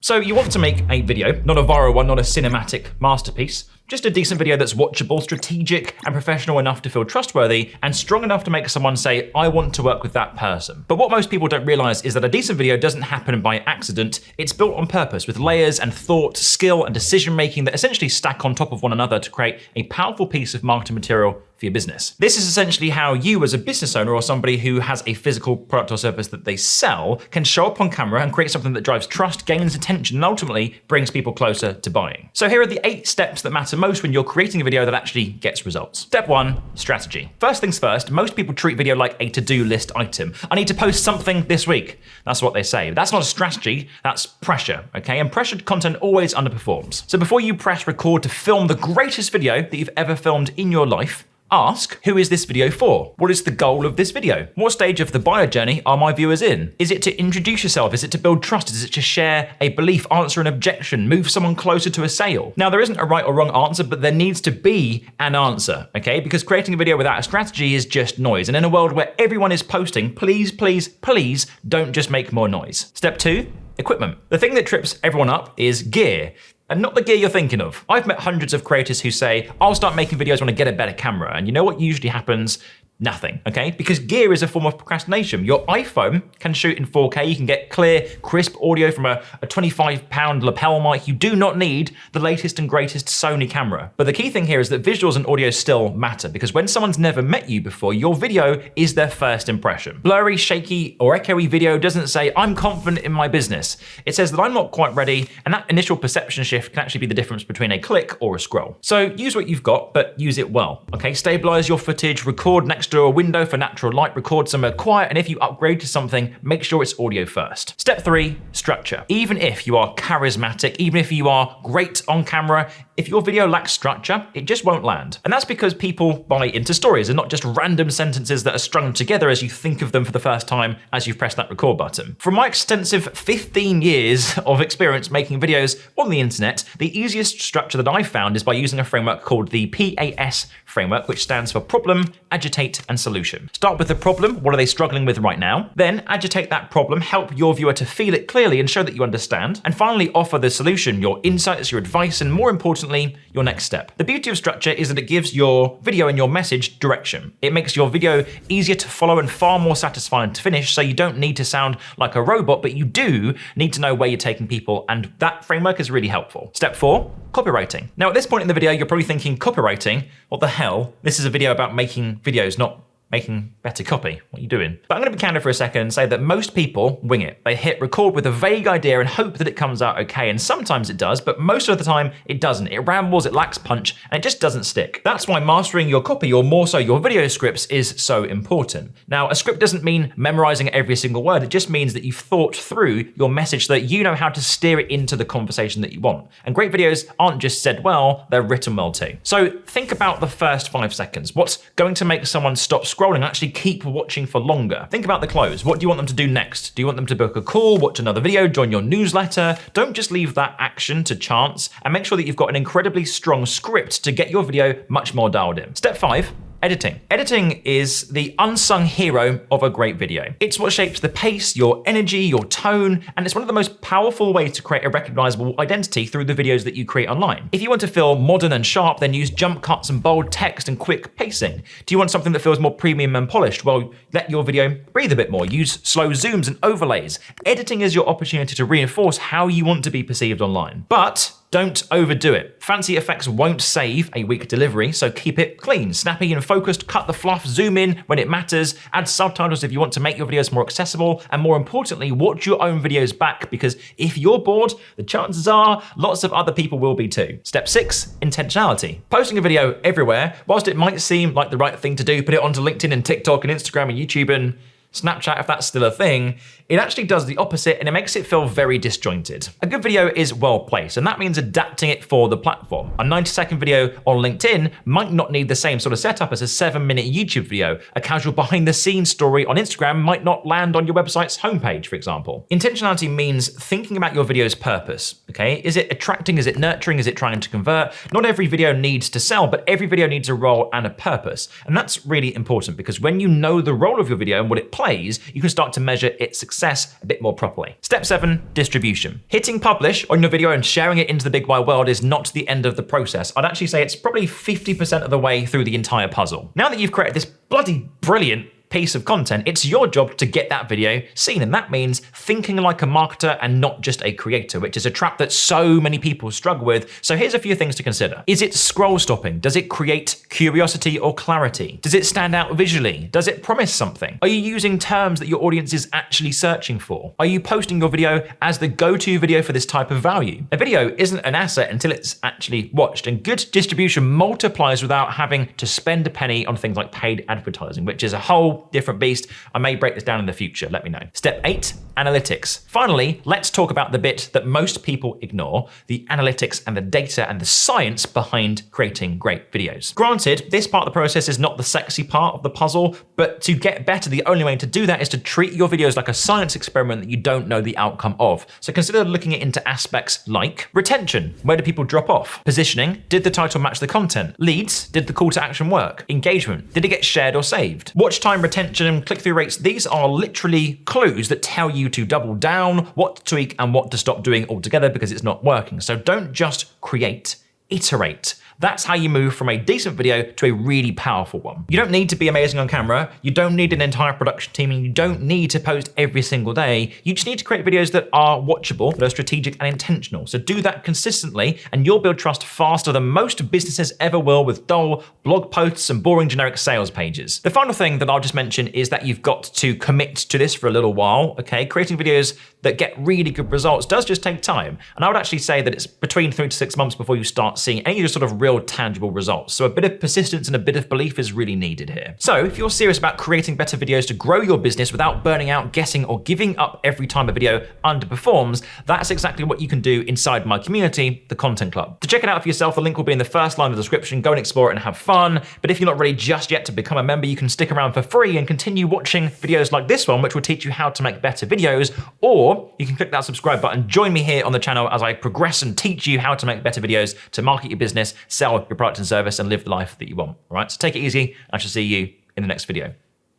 So you want to make a video, not a viral one, not a cinematic masterpiece, just a decent video that's watchable, strategic, and professional enough to feel trustworthy, and strong enough to make someone say, I want to work with that person. But what most people don't realize is that a decent video doesn't happen by accident. It's built on purpose with layers and thought, skill, and decision-making that essentially stack on top of one another to create a powerful piece of marketing material for your business. This is essentially how you as a business owner or somebody who has a physical product or service that they sell can show up on camera and create something that drives trust, gains attention, and ultimately brings people closer to buying. So here are the 8 steps that matter most when you're creating a video that actually gets results. Step 1, strategy. First things first, most people treat video like a to-do list item. I need to post something this week. That's what they say. But that's not a strategy, that's pressure, okay? And pressured content always underperforms. So before you press record to film the greatest video that you've ever filmed in your life, ask, who is this video for? What is the goal of this video? What stage of the buyer journey are my viewers in? Is it to introduce yourself? Is it to build trust? Is it to share a belief, answer an objection, move someone closer to a sale? Now, there isn't a right or wrong answer, but there needs to be an answer, okay? Because creating a video without a strategy is just noise. And in a world where everyone is posting, please, please, please don't just make more noise. Step 2, equipment. The thing that trips everyone up is gear. And not the gear you're thinking of. I've met hundreds of creators who say, I'll start making videos when I get a better camera. And you know what usually happens? Nothing, okay? Because gear is a form of procrastination. Your iPhone can shoot in 4K. You can get clear, crisp audio from a 25-pound lapel mic. You do not need the latest and greatest Sony camera. But the key thing here is that visuals and audio still matter, because when someone's never met you before, your video is their first impression. Blurry, shaky, or echoey video doesn't say, I'm confident in my business. It says that I'm not quite ready, and that initial perception shift can actually be the difference between a click or a scroll. So use what you've got, but use it well, okay? Stabilize your footage, record next to a window for natural light, record somewhere quiet, and if you upgrade to something, make sure it's audio first. Step 3, structure. Even if you are charismatic, even if you are great on camera, if your video lacks structure, it just won't land. And that's because people buy into stories and not just random sentences that are strung together as you think of them for the first time as you've pressed that record button. From my extensive 15 years of experience making videos on the internet, the easiest structure that I've found is by using a framework called the PAS framework, which stands for problem, agitate, and solution. Start with the problem. What are they struggling with right now? Then agitate that problem, help your viewer to feel it clearly and show that you understand. And finally, offer the solution, your insights, your advice, and more importantly, your next step. The beauty of structure is that it gives your video and your message direction. It makes your video easier to follow and far more satisfying to finish, so you don't need to sound like a robot, but you do need to know where you're taking people, and that framework is really helpful. Step 4, copywriting. Now, at this point in the video, you're probably thinking, copywriting? What the hell? This is a video about making videos, not making better copy. What are you doing? But I'm going to be candid for a second and say that most people wing it. They hit record with a vague idea and hope that it comes out okay. And sometimes it does, but most of the time it doesn't. It rambles, it lacks punch, and it just doesn't stick. That's why mastering your copy, or more so your video scripts, is so important. Now, a script doesn't mean memorizing every single word. It just means that you've thought through your message so that you know how to steer it into the conversation that you want. And great videos aren't just said well, they're written well too. So think about the first 5 seconds. What's going to make someone stop scrolling and actually keep watching for longer? Think about the close. What do you want them to do next? Do you want them to book a call, watch another video, join your newsletter? Don't just leave that action to chance, and make sure that you've got an incredibly strong script to get your video much more dialed in. Step 5, editing. Editing is the unsung hero of a great video. It's what shapes the pace, your energy, your tone, and it's one of the most powerful ways to create a recognizable identity through the videos that you create online. If you want to feel modern and sharp, then use jump cuts and bold text and quick pacing. Do you want something that feels more premium and polished? Well, let your video breathe a bit more. Use slow zooms and overlays. Editing is your opportunity to reinforce how you want to be perceived online. But don't overdo it. Fancy effects won't save a weak delivery, so keep it clean, snappy, and focused. Cut the fluff, zoom in when it matters, add subtitles if you want to make your videos more accessible, and more importantly, watch your own videos back, because if you're bored, the chances are lots of other people will be too. Step 6, intentionality. Posting a video everywhere, whilst it might seem like the right thing to do, put it onto LinkedIn and TikTok and Instagram and YouTube and Snapchat, if that's still a thing, it actually does the opposite, and it makes it feel very disjointed. A good video is well placed, and that means adapting it for the platform. A 90-second video on LinkedIn might not need the same sort of setup as a 7-minute YouTube video. A casual behind-the-scenes story on Instagram might not land on your website's homepage, for example. Intentionality means thinking about your video's purpose, okay? Is it attracting? Is it nurturing? Is it trying to convert? Not every video needs to sell, but every video needs a role and a purpose. And that's really important, because when you know the role of your video and what it plays, you can start to measure its success a bit more properly. Step 7, distribution. Hitting publish on your video and sharing it into the big wide world is not the end of the process. I'd actually say it's probably 50% of the way through the entire puzzle. Now that you've created this bloody brilliant piece of content, it's your job to get that video seen, and that means thinking like a marketer and not just a creator, which is a trap that so many people struggle with. So here's a few things to consider. Is it scroll stopping? Does it create curiosity or clarity? Does it stand out visually? Does it promise something? Are you using terms that your audience is actually searching for? Are you posting your video as the go-to video for this type of value? A video isn't an asset until it's actually watched, and good distribution multiplies without having to spend a penny on things like paid advertising, which is a whole different beast. I may break this down in the future, let me know. Step 8, analytics. Finally, let's talk about the bit that most people ignore, the analytics and the data and the science behind creating great videos. Granted, this part of the process is not the sexy part of the puzzle, but to get better, the only way to do that is to treat your videos like a science experiment that you don't know the outcome of. So consider looking into aspects like retention. Where do people drop off? Positioning. Did the title match the content? Leads. Did the call to action work? Engagement. Did it get shared or saved? Watch time, retention, and click-through rates. These are literally clues that tell you to double down, what to tweak, and what to stop doing altogether because it's not working. So don't just create, iterate. That's how you move from a decent video to a really powerful one. You don't need to be amazing on camera, you don't need an entire production team, and you don't need to post every single day. You just need to create videos that are watchable, that are strategic and intentional. So do that consistently, and you'll build trust faster than most businesses ever will with dull blog posts and boring generic sales pages. The final thing that I'll just mention is that you've got to commit to this for a little while, okay? Creating videos that get really good results does just take time. And I would actually say that it's between 3 to 6 months before you start seeing any sort of real tangible results. So a bit of persistence and a bit of belief is really needed here. So if you're serious about creating better videos to grow your business without burning out, guessing, or giving up every time a video underperforms, that's exactly what you can do inside my community, the Content Club. To check it out for yourself, the link will be in the first line of the description. Go and explore it and have fun. But if you're not ready just yet to become a member, you can stick around for free and continue watching videos like this one, which will teach you how to make better videos, or you can click that subscribe button, join me here on the channel as I progress and teach you how to make better videos to market your business, sell your product and service, and live the life that you want. All right, so take it easy. I shall see you in the next video.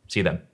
See you then.